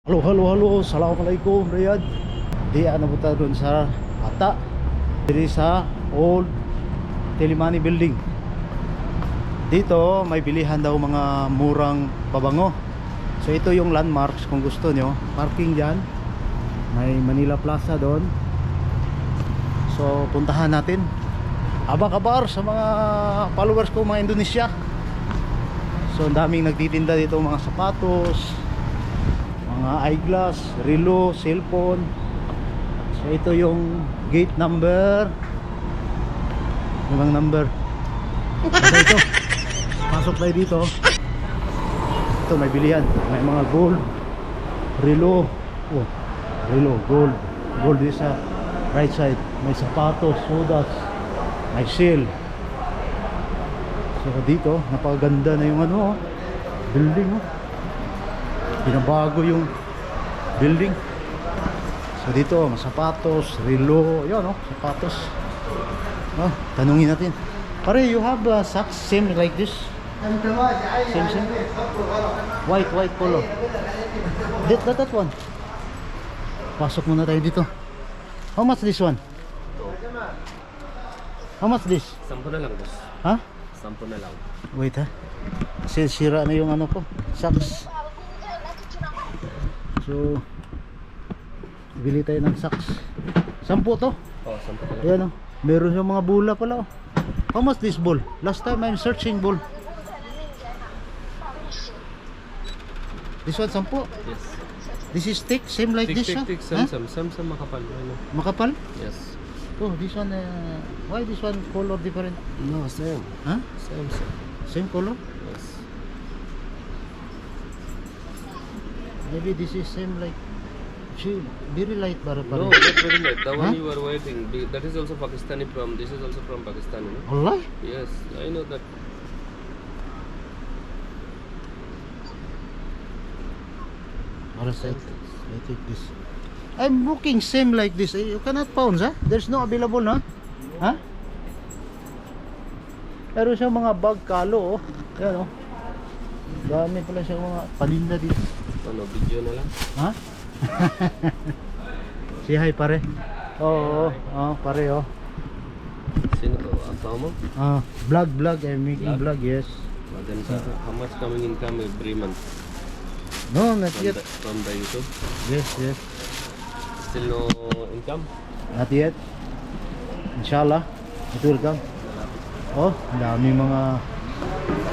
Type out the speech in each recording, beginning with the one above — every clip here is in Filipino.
Halo, halo, halo. Assalamualaikum, Riyad. Di ano po tayo dun sa Ata. Dito sa Old Telimani Building. Dito may bilihan daw mga murang pabango. So ito yung landmarks kung gusto nyo. Parking dyan. May Manila Plaza doon. So puntahan natin. Abang-kabar sa mga followers ko mga Indonesia. So ang daming nagtitinda dito mga sapatos, mga eyeglass, relo, cellphone. So ito yung gate number. Yung number. So ito, pasok tayo dito. Ito may bilihan. May mga gold, relo. Oh, relo, gold. Gold is sa right side. May sapatos, sodas, may sale. So dito, napakaganda na yung ano, building. Binabago yung building. So dito, sapatos, relo, yun sapatos. Tanungin natin. Pare, you have socks same like this? Same. White color. That one. Pasok muna tayo dito. How much this one? How much this? 10 na lang, boss. Ha? 10 na lang. Wait ha. Kasi sira na yung ano ko, socks. So bili tayo ng socks. 10 to? Oh, 10 na lang. Ayan meron yung mga bola pala How much this ball? Last time I'm searching ball. This one 10? Yes. This is thick, same like this Tik, huh? Sam makapal. Ano? Makapal? Yes. Oh, this one why this one color different? No, same. Huh? Same. Same color? Yes. Maybe this is same like very light No, pare. not very light. The one Huh? you are wearing, that is also Pakistani from, this is also from Pakistan. You know? Allah? Yes, I know that. I take this. I'm booking same like this. You cannot found, ha? There's no available, ha? Ha? Pero siya mga bag kalo, Yan, Dami pala siya mga paninda dito. Ano, video na lang. Ha? Say hi, pare. Oo, pare, Sino to? Asawa mo? Vlog. I'm making vlog, yes. Then, how much coming income every month No, not yet. from the YouTube? Yes. Still no income? Not yet. Inshallah, it will come. Oh, ang dami mga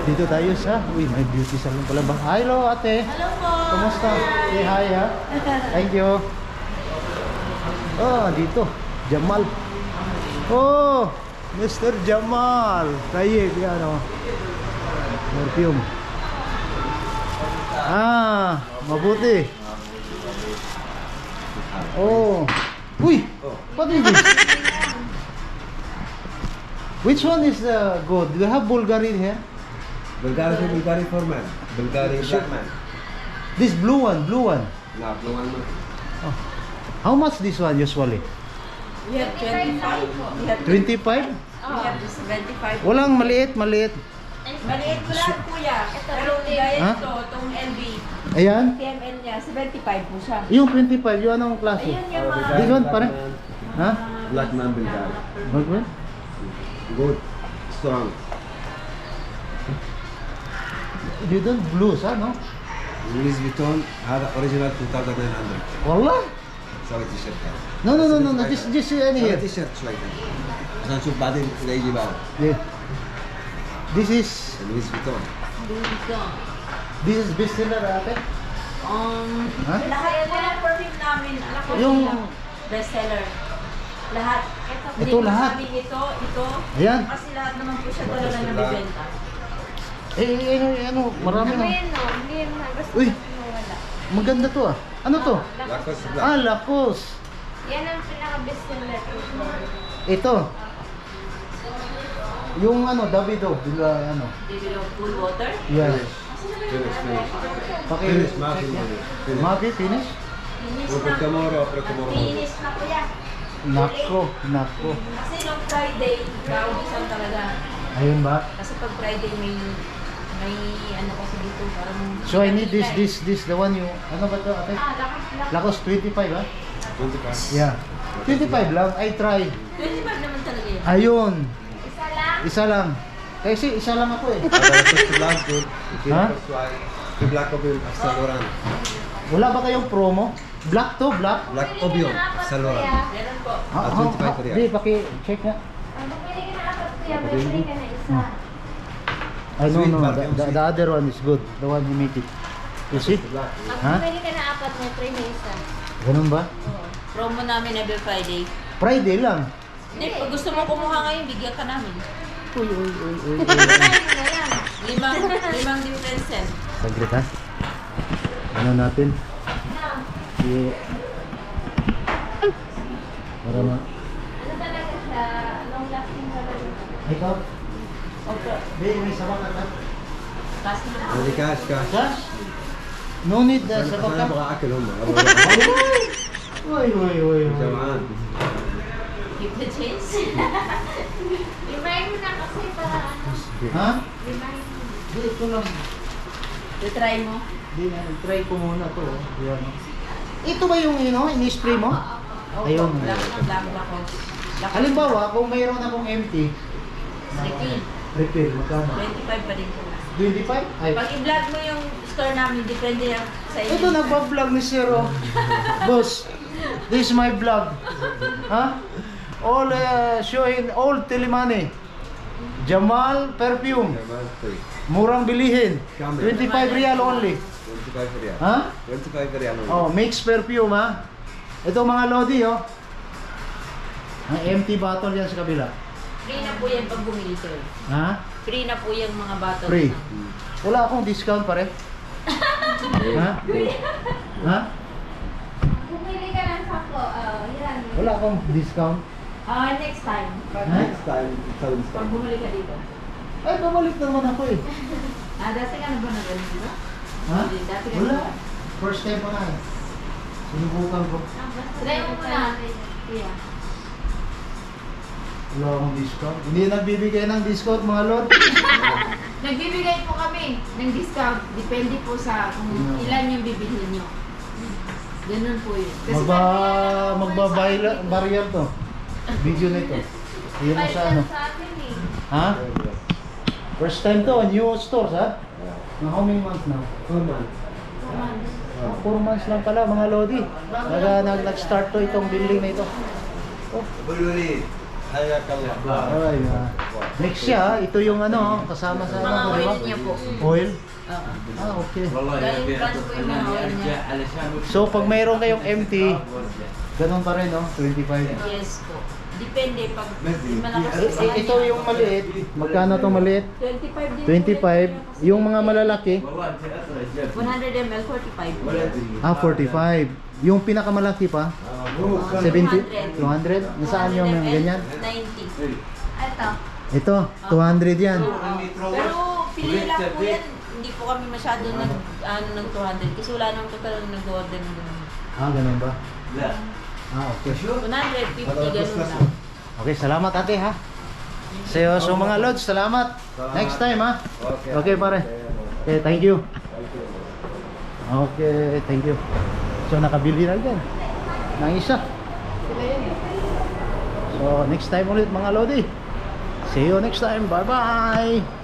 dito tayo sa may beauty salon pala ba? Hello ate. Hello po. Kumusta? Say hi ha. Thank you. Oh, dito. Jamal. Oh, Mr. Jamal. Tayyib yan Perfume. Mabuti. Oh. Uy, what is this? Which one is good? Do you have Bulgari here? Bulgari for man. Bulgari black man. This blue one. Nah, blue one. Oh. How much this one usually? We have 25. We have 25? We have 75. Walang maliit. Maliit ko lang, kuya. Pero gaya Ha? itong LV. Ayan. TML niya, 75 po siya. Yung 25, yung anong klase? Ayun yung mga... This one pare? Ha? Black man Bulgari. What? Good. Strong. You don't blues, no? Louis Vuitton هذا original 2900. Wallah? سوي تيشيرت No. Just any سوي here. تيشيرت شوي عشان نشوف بعدين اذا يجي بعد. Yeah. This is Louis Vuitton. best seller ate? Ha? Lahat po ng perfume namin, alam ko Yung- yung bestseller. Lahat. Ito Hindi ko lahat? sabi ito. Ayan. Kasi lahat naman po siya talaga na nabibenta. Marami na. Uy, maganda to Ano to? Lacoste black. Lacoste. Yan ang pinaka-best seller. Ito. Yung Davido, Dibilog cool water. Yan. Finish. Finish, ما في finish. Maki, finish? Finish وفي na. الكامورا وفي الكامورا. Finish na kuya. Nako. Kasi nung Friday, naubusan talaga. Ayun ba? Kasi pag Friday may May ano kasi dito, parang... So I need this, the one you, ano ba to ate? Lakos 25 ah? 25. Yeah. 25 lang, I try. 25 naman talaga yun. Ayun, Isa lang. isa lang. Kasi isa lang ako eh. Black good. Huh? The black of your Saloran. Wala ba kayong promo? Black to, black? Black Bumili of your ka ng apat, Saloran. kuya. Meron po. Ah, 25 real. Di, paki-check nga. Bumili ka ng apat, kuya. Bumili ka na isa. I no, Sweet no, Barbie, the other one is good. The one you make it. You see? Black. Ha? Bumili ka ng apat, may tray na isa. Ganun ba? Oo. Promo namin every Friday. Friday lang. Hindi, pag gusto mo kumuha ngayon, bigyan ka namin. Uy, uy, uy, uy. Kain na yan. Limang different scent. Saglit ha. Ano natin? Na. I- Para ma... Ano talaga siya? Long lasting talaga. Ikaw? Okay. Be, may sabak ka? Cash na. Hindi cash, cash. Cash? No need na Sana sabak ka? baka akil mo. Uy, uy, uy, uy. Jamaan. Keep the change. Remind mo na kasi para ano. Ha? Remind mo. Di, ito lang. I-try mo. Di na, try ko muna to. Oh. Yan. Ito ba yung ini-spray mo? Ayun. Black na black ako. Halimbawa, kung mayroon akong empty, Refill. refill, magkano? 25 pa rin po. 25? Ay, Pag i-vlog mo yung store namin, depende yan sa inyo. ito nagpa-vlog ni Zero. Boss, this is my vlog. Ha? All showing all Telemani. Jamal perfume. Jamaan free. Murang bilihin. Camel. 25 real only. 25 real. Ha? 25 real. Oh, mix perfume ha. Ito mga Lodi oh. Ang empty bottle yan sa kabila. Free na po yan pag bumili sir. Ha? Free na po yung mga bottles. Free. na. Wala akong discount pare. Ha? Ha? Bumili ka ng sako. Yan. Wala akong discount. Next time. Next time, sounds Pag bumili ka dito. Ay, babalik naman ako eh. Dati ka na ba na ganun, di ba? Ha? Dati ka Wala. na. First time pa nga eh. Sinubukan ko. Try mo muna. Yeah. Wala akong discount. Hindi nagbibigay ng discount mga lord. Nagbibigay po kami ng discount. Depende po sa kung ilan yung bibilhin nyo. Ganun po yun. Kasi Magbabayal to. Video nito. Yun na sa ano. Sa atin eh. Ha? First time to, new stores ha? How many months now? 4 months. 4 months lang pala mga lodi. Nag-start to itong building na ito. Oh, Buluri. ay, next siya, ito yung ano, kasama sa Mga ano, di oil ba? niya po. Oil? Oo. Ah, okay. Galing France po yung mga oil niya. So pag mayroon kayong empty, ganun pa rin, no? 25. Yes po. Depende pag malakas Ito yung maliit. Magkano to maliit? 25 din. 25. Yung mga malalaki, 100 ml, 45. 45. Yung pinakamalaki pa, 70? 200? Nasaan yung mga ganyan? 90. Ito. Ito, 200 yan. Pero pili lang po yan. Hindi po kami masyado ng 200 kasi wala nang total nag-order ng ganun. Ah, ganun ba? Ah, okay. 150 ganun lang. Okay, salamat ate ha. So mga lods, salamat. Next time ha. Okay pare. Okay, thank you. Okay, thank you. So nakabili na din ng isa. So next time ulit mga lodi. See you next time. Bye bye.